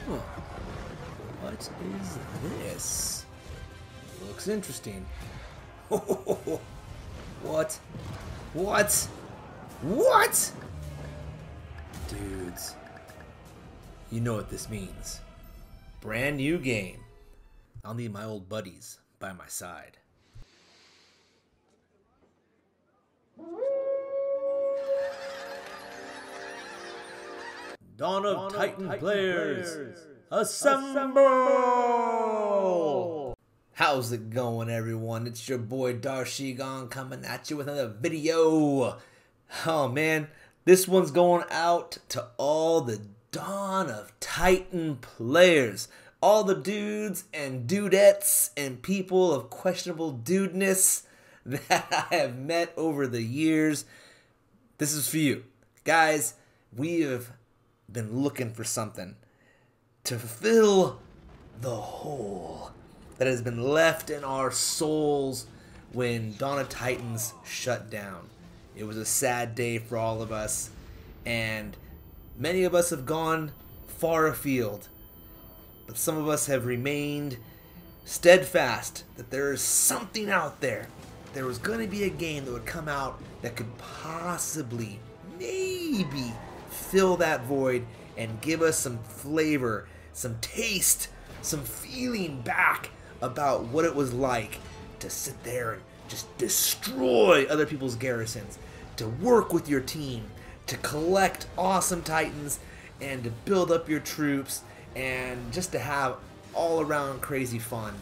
Huh. What is this? Looks interesting. What? What? What? Dudes, you know what this means. Brand new game. I'll need my old buddies by my side. Dawn of Titan players, assemble! How's it going, everyone? It's your boy Darth Shigong coming at you with another video. Oh man, this one's going out to all the Dawn of Titan players. All the dudes and dudettes and people of questionable dudeness that I have met over the years. This is for you. Guys, we have been looking for something to fill the hole that has been left in our souls when Dawn of Titans shut down. It was a sad day for all of us, and many of us have gone far afield, but some of us have remained steadfast that there is something out there. There was going to be a game that would come out that could possibly, maybe, fill that void and give us some flavor, some taste, some feeling back about what it was like to sit there and just destroy other people's garrisons, to work with your team, to collect awesome titans, and to build up your troops, and just to have all around crazy fun.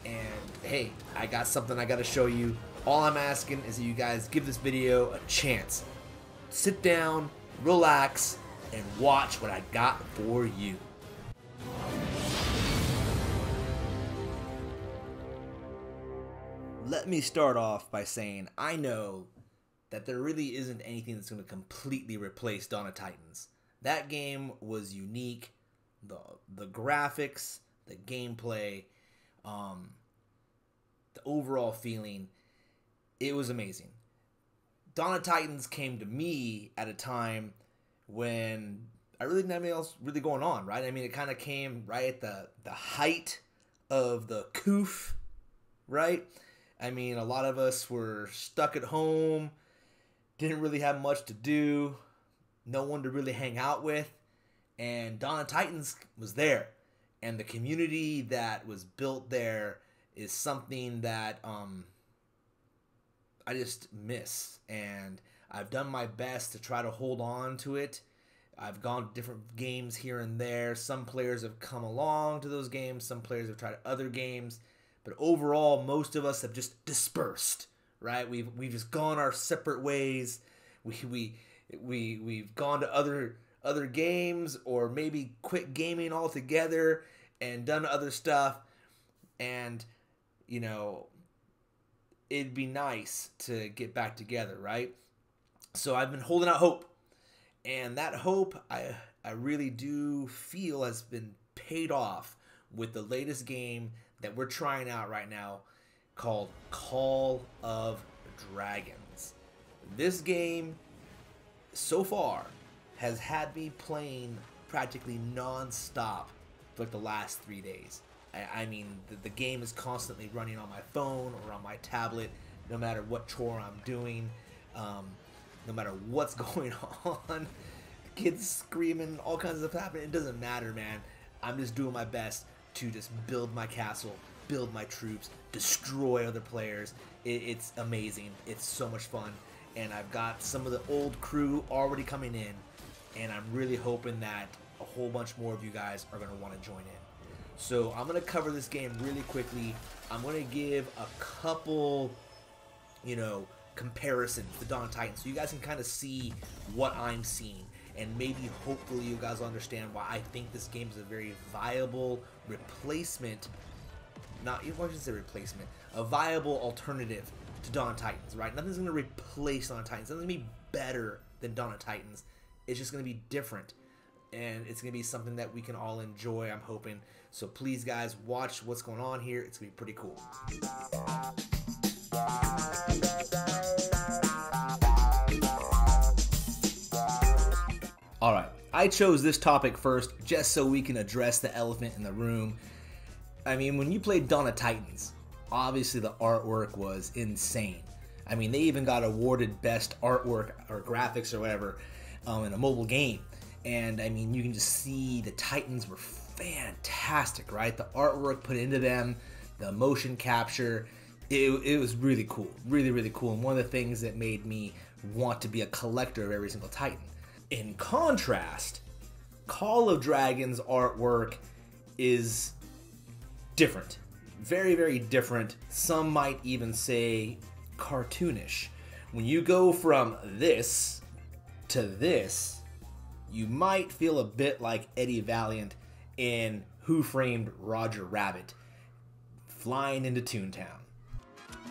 And hey, I got something I gotta show you. All I'm asking is that you guys give this video a chance. Sit down, relax, and watch what I got for you. Let me start off by saying I know that there really isn't anything that's going to completely replace Dawn of Titans. That game was unique. The graphics, the gameplay, the overall feeling, it was amazing. Dawn of Titans came to me at a time when I really didn't have anything else really going on, right? I mean, it kind of came right at the height of the coof, right? I mean, a lot of us were stuck at home, didn't really have much to do, no one to really hang out with, and Dawn of Titans was there. And the community that was built there is something that I just miss, and I've done my best to try to hold on to it. I've gone to different games here and there. Some players have come along to those games. Some players have tried other games. But overall, most of us have just dispersed, right? We've just gone our separate ways. We've gone to other games, or maybe quit gaming altogether and done other stuff. And, you know, it'd be nice to get back together, right? So I've been holding out hope. And that hope, I really do feel has been paid off with the latest game that we're trying out right now called Call of Dragons. This game, so far, has had me playing practically non-stop for like the last 3 days. I mean, the game is constantly running on my phone or on my tablet, no matter what chore I'm doing, no matter what's going on. Kids screaming, all kinds of stuff happening. It doesn't matter, man. I'm just doing my best to just build my castle, build my troops, destroy other players. It's amazing. It's so much fun. And I've got some of the old crew already coming in, and I'm really hoping that a whole bunch more of you guys are going to want to join in. So I'm going to cover this game really quickly. I'm going to give a couple, comparisons to Dawn of Titans, so you guys can kind of see what I'm seeing. And maybe, hopefully, you guys will understand why I think this game is a very viable replacement. Not, I shouldn't say replacement. A viable alternative to Dawn of Titans, right? Nothing's going to replace Dawn of Titans. Nothing's going to be better than Dawn of Titans. It's just going to be different. And it's going to be something that we can all enjoy, I'm hoping. So please, guys, watch what's going on here. It's going to be pretty cool. Alright, I chose this topic first just so we can address the elephant in the room. I mean, when you played Dawn of Titans, obviously the artwork was insane. I mean, they even got awarded best artwork or graphics or whatever in a mobile game. And I mean, you can just see the Titans were fantastic, right? The artwork put into them, the motion capture, it was really cool. Really, really cool. And one of the things that made me want to be a collector of every single Titan. In contrast, Call of Dragons artwork is different. Very, very different. Some might even say cartoonish. When you go from this to this, you might feel a bit like Eddie Valiant in Who Framed Roger Rabbit, flying into Toontown.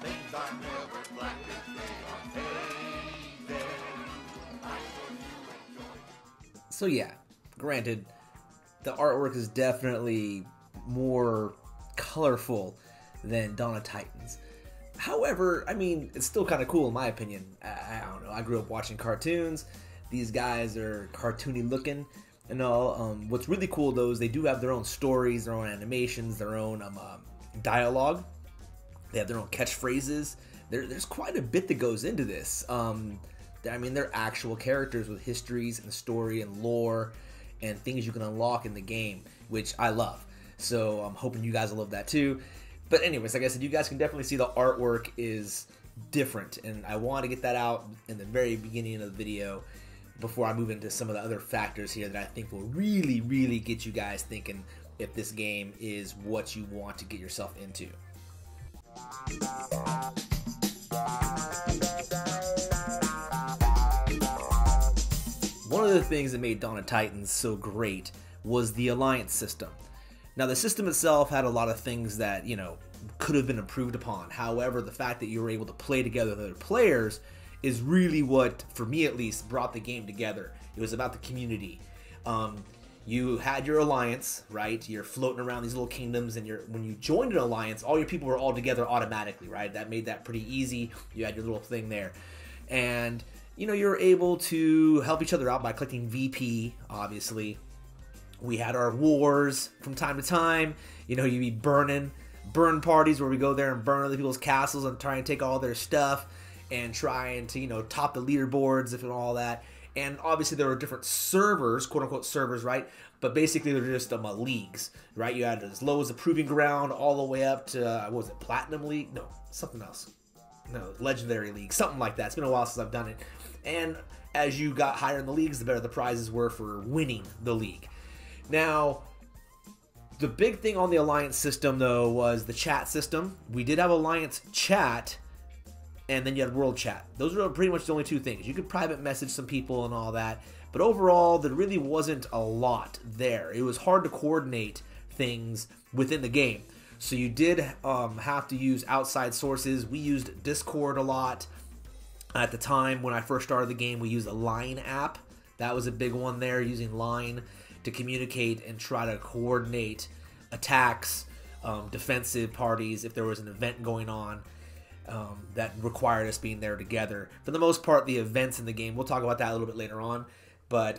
Things are never black as they are painted. So yeah, granted, the artwork is definitely more colorful than Dawn of Titans. However, I mean, it's still kind of cool in my opinion. I don't know, I grew up watching cartoons. These guys are cartoony looking and all. What's really cool though is they do have their own stories, their own animations, their own dialogue. They have their own catchphrases. There's quite a bit that goes into this. I mean, they're actual characters with histories and story and lore and things you can unlock in the game, which I love. So I'm hoping you guys will love that too. But anyways, like I said, you guys can definitely see the artwork is different, and I want to get that out in the very beginning of the video before I move into some of the other factors here that I think will really, really get you guys thinking if this game is what you want to get yourself into. One of the things that made Dawn of Titans so great was the alliance system. Now, the system itself had a lot of things that, you know, could have been improved upon. However, the fact that you were able to play together with other players is really what, for me at least, brought the game together. It was about the community. You had your alliance, right? You're floating around these little kingdoms, and when you joined an alliance, all your people were all together automatically, right? That made that pretty easy. You had your little thing there. And, you know, you're able to help each other out by collecting VP, obviously. We had our wars from time to time. You know, you'd be burn parties where we go there and burn other people's castles and try and take all their stuff and trying to, you know, top the leaderboards and all that. And obviously there were different servers, quote-unquote servers, right? But basically they're just leagues, right? You had as low as the Proving Ground all the way up to, what was it, Platinum League? No, something else. No, Legendary League, something like that. It's been a while since I've done it. And as you got higher in the leagues, the better the prizes were for winning the league. Now, the big thing on the Alliance system, though, was the chat system. We did have Alliance chat, and then you had World chat. Those were pretty much the only two things. You could private message some people and all that, but overall, there really wasn't a lot there. It was hard to coordinate things within the game. So you did have to use outside sources. We used Discord a lot. At the time, when I first started the game, we used a Line app. That was a big one there, using Line to communicate and try to coordinate attacks, defensive parties, if there was an event going on that required us being there together. For the most part, the events in the game, we'll talk about that a little bit later on, but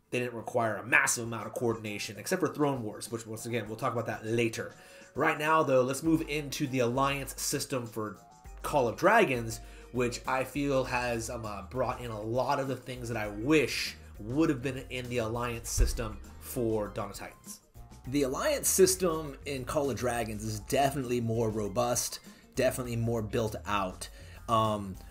they didn't require a massive amount of coordination, except for Throne Wars, which, once again, we'll talk about that later. Right now, though, let's move into the Alliance system for Call of Dragons, which I feel has brought in a lot of the things that I wish would have been in the Alliance system for Dawn of Titans. The Alliance system in Call of Dragons is definitely more robust, definitely more built out.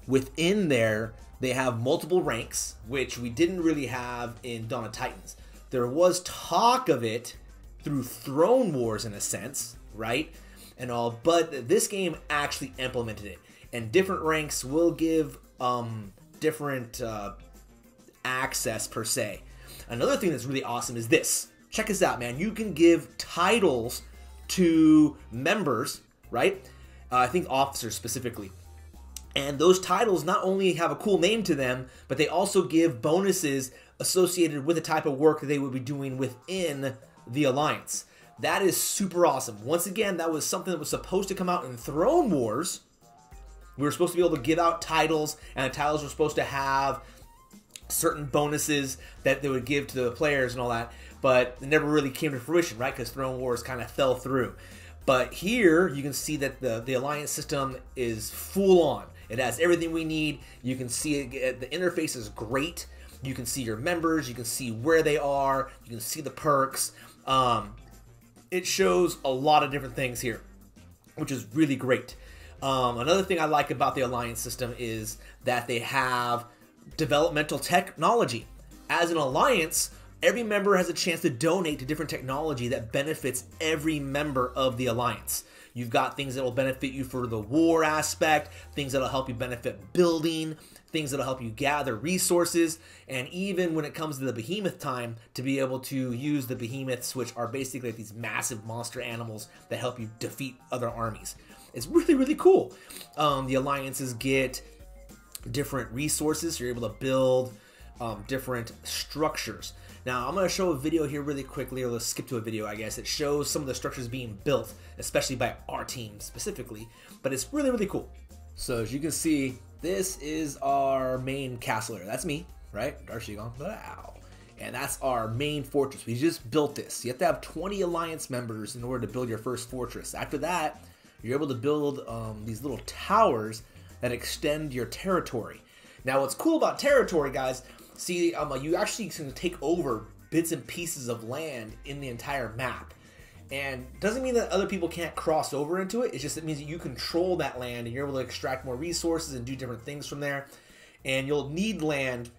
Within there, they have multiple ranks, which we didn't really have in Dawn of Titans. There was talk of it through Throne Wars in a sense, right? And all, but this game actually implemented it. And different ranks will give different access per se. Another thing that's really awesome is this. Check this out, man. You can give titles to members, right? I think officers specifically. And those titles not only have a cool name to them, but they also give bonuses associated with the type of work that they would be doing within the Alliance. That is super awesome. Once again, that was something that was supposed to come out in Throne Wars. We were supposed to be able to give out titles, and the titles were supposed to have certain bonuses that they would give to the players and all that, but it never really came to fruition, right? Because Throne Wars kind of fell through. But here you can see that the alliance system is full on. It has everything we need. You can see it, the interface is great. You can see your members, you can see where they are, you can see the perks. It shows a lot of different things here, which is really great. Another thing I like about the alliance system is that they have developmental technology. As an alliance, every member has a chance to donate to different technology that benefits every member of the alliance. You've got things that will benefit you for the war aspect, things that will help you benefit building, things that will help you gather resources, and even when it comes to the behemoth time, to be able to use the behemoths, which are basically like these massive monster animals that help you defeat other armies. It's really, really cool. The alliances get different resources, so you're able to build different structures. Now, I'm going to show a video here really quickly, or let's skip to a video, I guess. It shows some of the structures being built, especially by our team specifically, but it's really, really cool. So as you can see, this is our main castle area. That's me, right? Darth Shigong. Wow. And that's our main fortress. We just built this. You have to have 20 alliance members in order to build your first fortress. After that, you're able to build these little towers that extend your territory. Now, what's cool about territory, guys, see, you actually can take over bits and pieces of land in the entire map. And doesn't mean that other people can't cross over into it. It's just, it means that you control that land and you're able to extract more resources and do different things from there. And you'll need land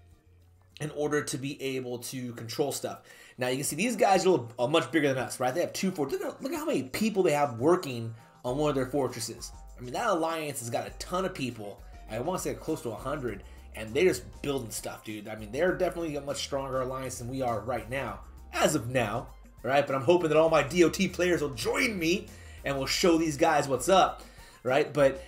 in order to be able to control stuff. Now, you can see these guys are much bigger than us, right? They have 2 fortresses. Look at how many people they have working on one of their fortresses. I mean, that alliance has got a ton of people. I want to say close to 100. And they're just building stuff, dude. I mean, they're definitely a much stronger alliance than we are right now, as of now, right? But I'm hoping that all my DOT players will join me and will show these guys what's up, right? But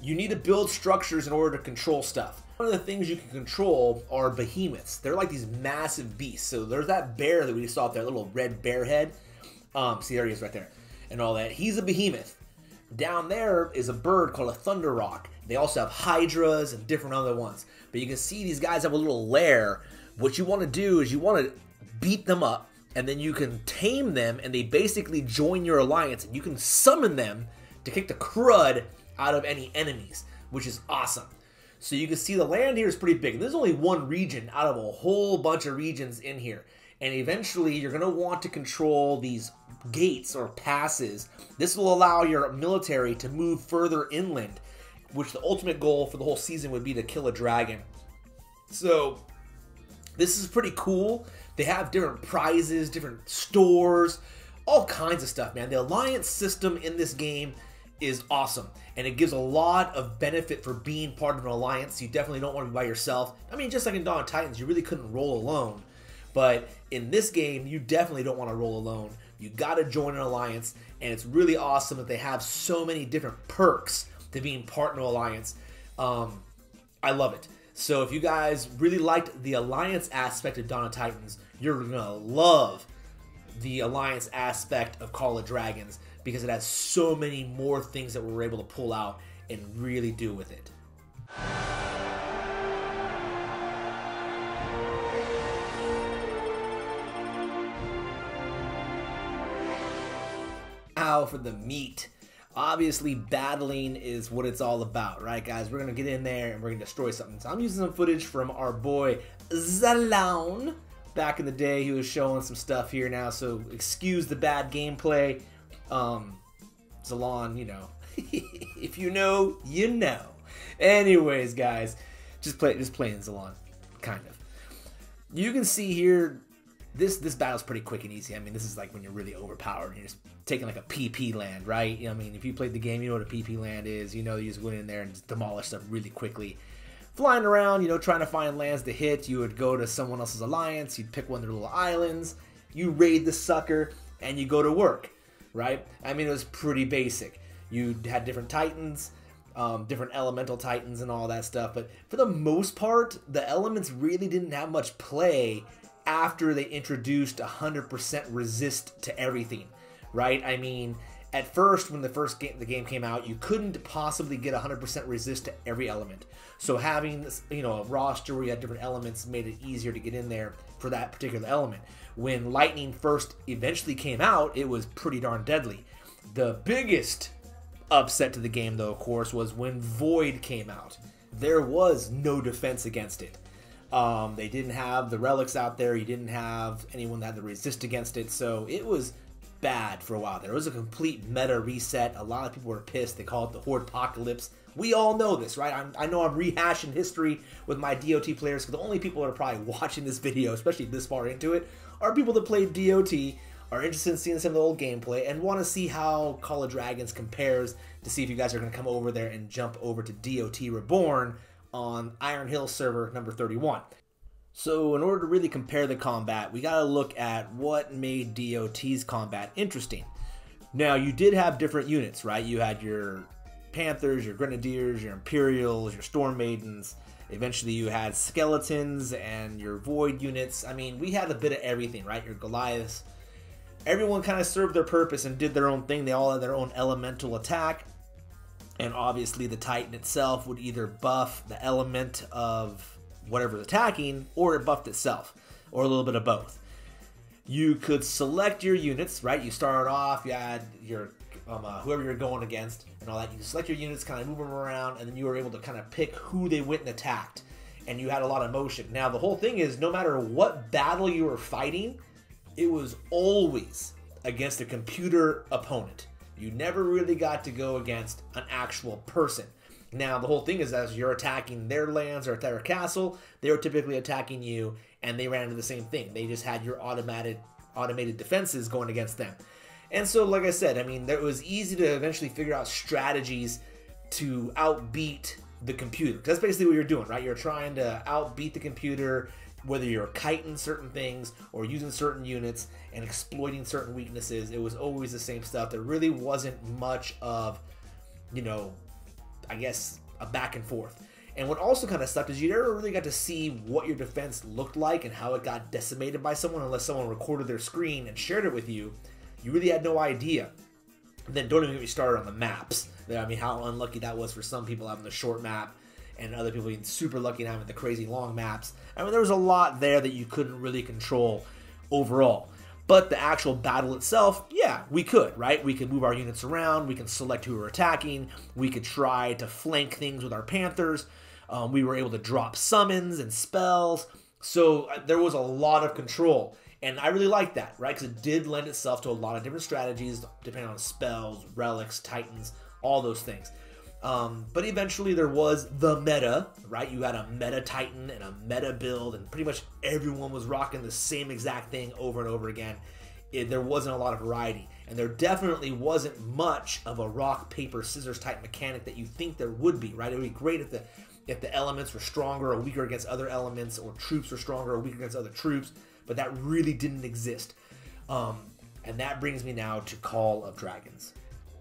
you need to build structures in order to control stuff. One of the things you can control are behemoths. They're like these massive beasts. So there's that bear that we saw up there, little red bear head. See, there he is right there. And all that. He's a behemoth. Down there is a bird called a thunder rock. They also have hydras and different other ones. But you can see these guys have a little lair. What you want to do is you want to beat them up, and then you can tame them, and they basically join your alliance, and you can summon them to kick the crud out of any enemies, which is awesome. So you can see the land here is pretty big. There's only one region out of a whole bunch of regions in here. And eventually you're going to want to control these gates or passes. This will allow your military to move further inland, which the ultimate goal for the whole season would be to kill a dragon. So this is pretty cool. They have different prizes, different stores, all kinds of stuff, man. The alliance system in this game is awesome, and it gives a lot of benefit for being part of an alliance. You definitely don't want to be by yourself. I mean, just like in Dawn of Titans, you really couldn't roll alone. But in this game, you definitely don't want to roll alone. You got to join an alliance, and it's really awesome that they have so many different perks to being part of an alliance. I love it. So if you guys really liked the alliance aspect of Dawn of Titans, you're going to love the alliance aspect of Call of Dragons, because it has so many more things that we're able to pull out and really do with it. Now for the meat. Obviously, battling is what it's all about, right, guys? We're going to get in there and we're going to destroy something. So I'm using some footage from our boy Zalon. Back in the day, he was showing some stuff here now, so excuse the bad gameplay. Zalon, you know. If you know, you know. Anyways, guys, just playing Zalon, kind of. You can see here, this battle's pretty quick and easy. I mean, this is like when you're really overpowered and you're just taking like a PP land, right? You know, I mean, if you played the game, you know what a PP land is. You know, you just went in there and just demolish stuff really quickly. Flying around, you know, trying to find lands to hit. You would go to someone else's alliance. You'd pick one of their little islands. You raid the sucker, and you go to work, right? I mean, it was pretty basic. You had different titans, different elemental titans and all that stuff. But for the most part, the elements really didn't have much play after they introduced 100% resist to everything, right? I mean, At first, when the game came out, you couldn't possibly get 100% resist to every element. So having this, a roster where you had different elements made it easier to get in there for that particular element. When lightning first eventually came out, it was pretty darn deadly. The biggest upset to the game, though, of course, was when void came out. There was no defense against it. They didn't have the relics out there. You didn't have anyone that had to resist against it. So it was bad for a while. There was a complete meta reset. A lot of people were pissed. They call it the Horde Apocalypse. We all know this, right? I know I'm rehashing history with my DOT players, because the only people that are probably watching this video, especially this far into it, are people that play DOT, are interested in seeing some of the old gameplay, and want to see how Call of Dragons compares, to see if you guys are going to come over there and jump over to DOT Reborn on Iron Hill server number 31. So in order to really compare the combat, we got to look at what made DOT's combat interesting. Now, you did have different units, right? You had your Panthers, your Grenadiers, your Imperials, your Storm Maidens. Eventually you had Skeletons and your Void units. I mean, we had a bit of everything, right? Your Goliaths. Everyone kind of served their purpose and did their own thing. They all had their own elemental attack. And obviously the Titan itself would either buff the element of whatever's attacking, or it buffed itself, or a little bit of both. You could select your units, right? You started off, you had your whoever you're going against and all that. You select your units, kind of move them around, and then you were able to kind of pick who they went and attacked, and you had a lot of motion. Now the whole thing is, no matter what battle you were fighting, it was always against a computer opponent. You never really got to go against an actual person. Now, the whole thing is, as you're attacking their lands or their castle, they were typically attacking you, and they ran into the same thing. They just had your automated defenses going against them. And so, like I said, I mean, it was easy to eventually figure out strategies to outbeat the computer. That's basically what you're doing, right? You're trying to outbeat the computer, whether you're kiting certain things or using certain units and exploiting certain weaknesses. It was always the same stuff. There really wasn't much of, I guess, a back and forth. And what also kind of sucked is you never really got to see what your defense looked like and how it got decimated by someone, unless someone recorded their screen and shared it with you. You really had no idea. And then don't even get me started on the maps. I mean, how unlucky that was for some people having the short map, and other people being super lucky having the crazy long maps. I mean, there was a lot there that you couldn't really control overall. But the actual battle itself, yeah, we could, right? We could move our units around. We can select who we're attacking. We could try to flank things with our Panthers. We were able to drop summons and spells. So there was a lot of control. And I really liked that, right? Because it did lend itself to a lot of different strategies, depending on spells, relics, titans, all those things. But eventually there was the meta, right? You had a meta Titan and a meta build, and pretty much everyone was rocking the same exact thing over and over again. There wasn't a lot of variety, and there definitely wasn't much of a rock, paper, scissors type mechanic that you think there would be, right? It would be great if the elements were stronger or weaker against other elements, or troops were stronger or weaker against other troops, but that really didn't exist. And that brings me now to Call of Dragons.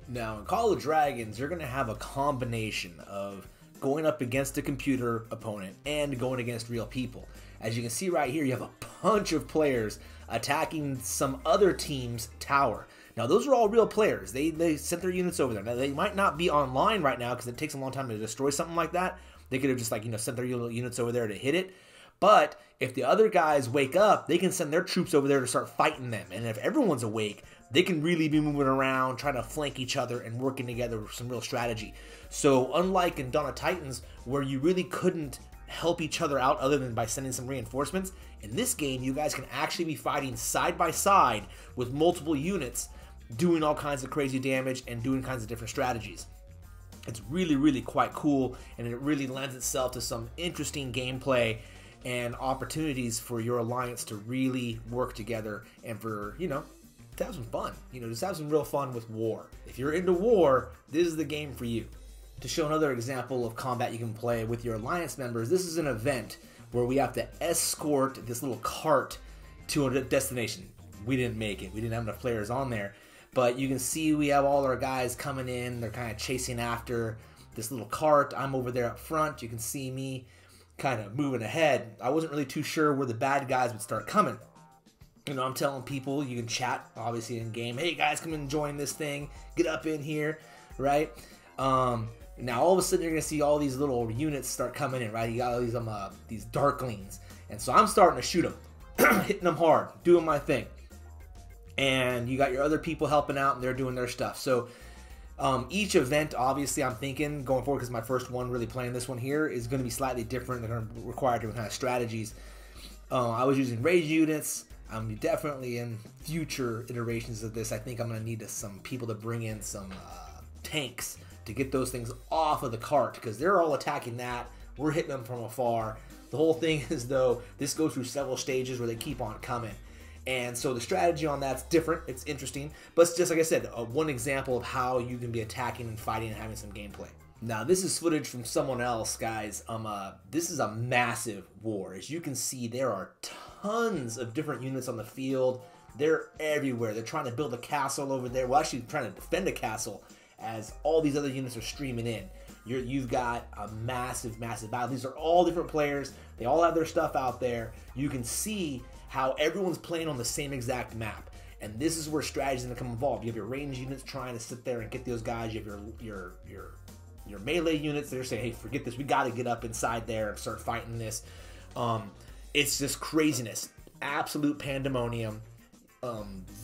Now, in Call of Dragons, you're going to have a combination of going up against a computer opponent and going against real people. As you can see right here, you have a bunch of players attacking some other team's tower. Now, those are all real players. They sent their units over there. Now, they might not be online right now because it takes a long time to destroy something like that. They could have just, sent their units over there to hit it. But if the other guys wake up, they can send their troops over there to start fighting them. And if everyone's awake, they can really be moving around, trying to flank each other and working together with some real strategy. So unlike in Dawn of Titans, where you really couldn't help each other out other than by sending some reinforcements, in this game, you guys can actually be fighting side by side with multiple units, doing all kinds of crazy damage and doing kinds of different strategies. It's really, really quite cool, and it really lends itself to some interesting gameplay and opportunities for your alliance to really work together and for, to have some fun. Just have some real fun with war. If you're into war, this is the game for you. To show another example of combat you can play with your alliance members, this is an event where we have to escort this little cart to a destination. We didn't make it. We didn't have enough players on there. But you can see we have all our guys coming in. They're kind of chasing after this little cart. I'm over there up front. You can see me kind of moving ahead. I wasn't really too sure where the bad guys would start coming. You know, I'm telling people, you can chat, obviously, in game. Hey, guys, come and join this thing. Get up in here, right? Now, all of a sudden, you're going to see all these little units start coming in, right? You got all these Darklings. And so I'm starting to shoot them, hitting them hard, doing my thing. And you got your other people helping out, and they're doing their stuff. So each event, obviously, I'm thinking, going forward, because my first one really playing this one here, is going to be slightly different. They're going to require different kind of strategies. I was using rage units. I'm definitely in future iterations of this. I think I'm going to need some people to bring in some tanks to get those things off of the cart, because they're all attacking that. We're hitting them from afar. The whole thing is, though, this goes through several stages where they keep on coming. And so the strategy on that's different. It's interesting. But it's just, like I said, one example of how you can be attacking and fighting and having some gameplay. Now, this is footage from someone else, guys. This is a massive war. As you can see, there are tons of different units on the field. They're everywhere. They're trying to build a castle over there. Well, actually trying to defend a castle as all these other units are streaming in. You've got a massive, massive battle. These are all different players. They all have their stuff out there. You can see how everyone's playing on the same exact map. And this is where strategy is going to come involved. You have your range units trying to sit there and get those guys. You have your melee units that are saying, hey, forget this. We got to get up inside there and start fighting this. It's just craziness. Absolute pandemonium.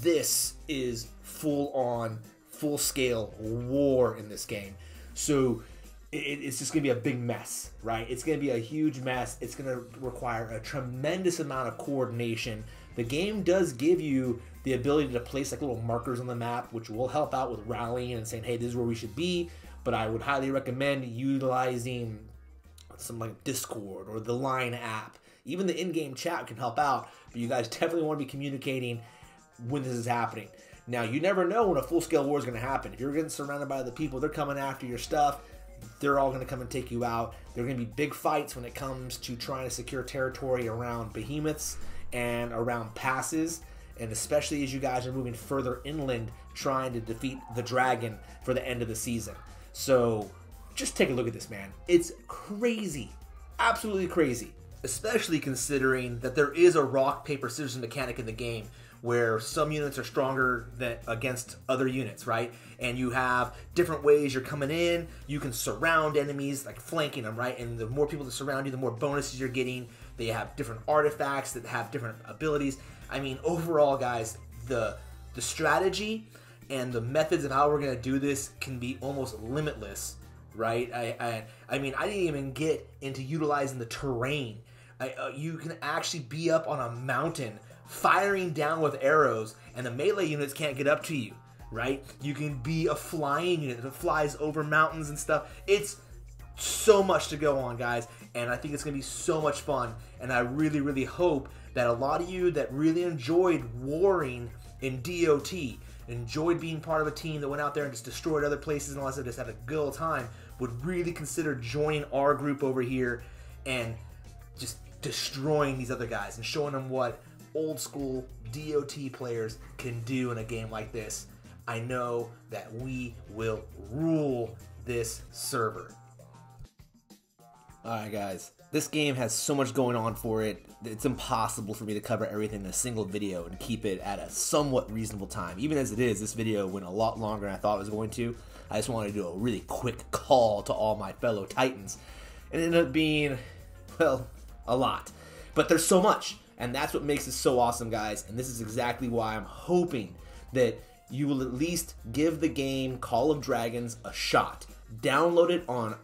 This is full-on, full-scale war in this game. So it's just going to be a big mess, right? It's going to be a huge mess. It's going to require a tremendous amount of coordination. The game does give you the ability to place like little markers on the map, which will help out with rallying and saying, hey, this is where we should be. But I would highly recommend utilizing some like Discord or the Line app. Even the in-game chat can help out, but you guys definitely want to be communicating when this is happening. Now, you never know when a full-scale war is going to happen. If you're getting surrounded by the people, they're coming after your stuff. They're all going to come and take you out. There are going to be big fights when it comes to trying to secure territory around behemoths and around passes, and especially as you guys are moving further inland trying to defeat the dragon for the end of the season. So just take a look at this, man. It's crazy. Absolutely crazy. Especially considering that there is a rock, paper, scissors mechanic in the game where some units are stronger against other units, right? And you have different ways you're coming in. You can surround enemies, like flanking them, right? And the more people that surround you, the more bonuses you're getting. They have different artifacts that have different abilities. I mean, overall, guys, the strategy and the methods of how we're going to do this can be almost limitless, right? I mean, I didn't even get into utilizing the terrain. You can actually be up on a mountain firing down with arrows, and the melee units can't get up to you, right? You can be a flying unit that flies over mountains and stuff. It's so much to go on, guys, and I think it's going to be so much fun, and I really, really hope that a lot of you that really enjoyed warring in DOT, enjoyed being part of a team that went out there and just destroyed other places and all that stuff, just had a good old time, would really consider joining our group over here and just destroying these other guys and showing them what old school DOT players can do in a game like this. I know that we will rule this server. Alright guys, this game has so much going on for it, it's impossible for me to cover everything in a single video and keep it at a somewhat reasonable time. Even as it is, this video went a lot longer than I thought it was going to. I just wanted to do a really quick call to all my fellow Titans. And it ended up being, well, a lot. But there's so much, and that's what makes it so awesome, guys. And this is exactly why I'm hoping that you will at least give the game Call of Dragons a shot. Download it on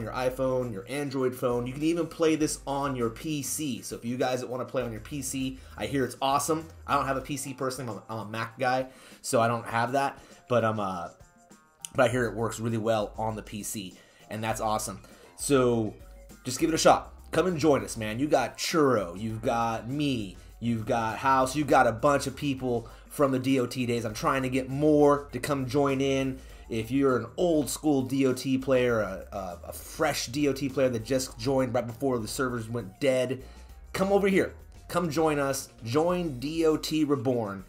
your iPhone, your Android phone. You can even play this on your PC. So if you guys that want to play on your PC, I hear it's awesome. I don't have a PC personally. I'm a Mac guy, so I don't have that. But I hear it works really well on the PC, and that's awesome. So just give it a shot. Come and join us, man. You got Churro, you've got me, you've got House, you've got a bunch of people from the DOT days. I'm trying to get more to come join in. If you're an old school DOT player, a fresh DOT player that just joined right before the servers went dead, come over here. Come join us. Join DOT Reborn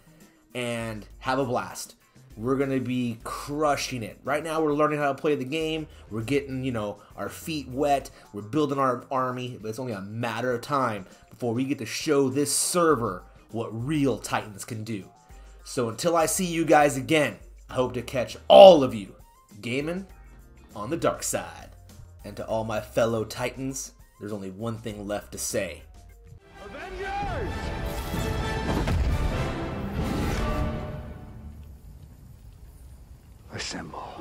and have a blast. We're going to be crushing it. Right now we're learning how to play the game. We're getting, our feet wet. We're building our army. But it's only a matter of time before we get to show this server what real Titans can do. So until I see you guys again, I hope to catch all of you gaming on the dark side. And to all my fellow Titans, there's only one thing left to say. Avengers! Assemble.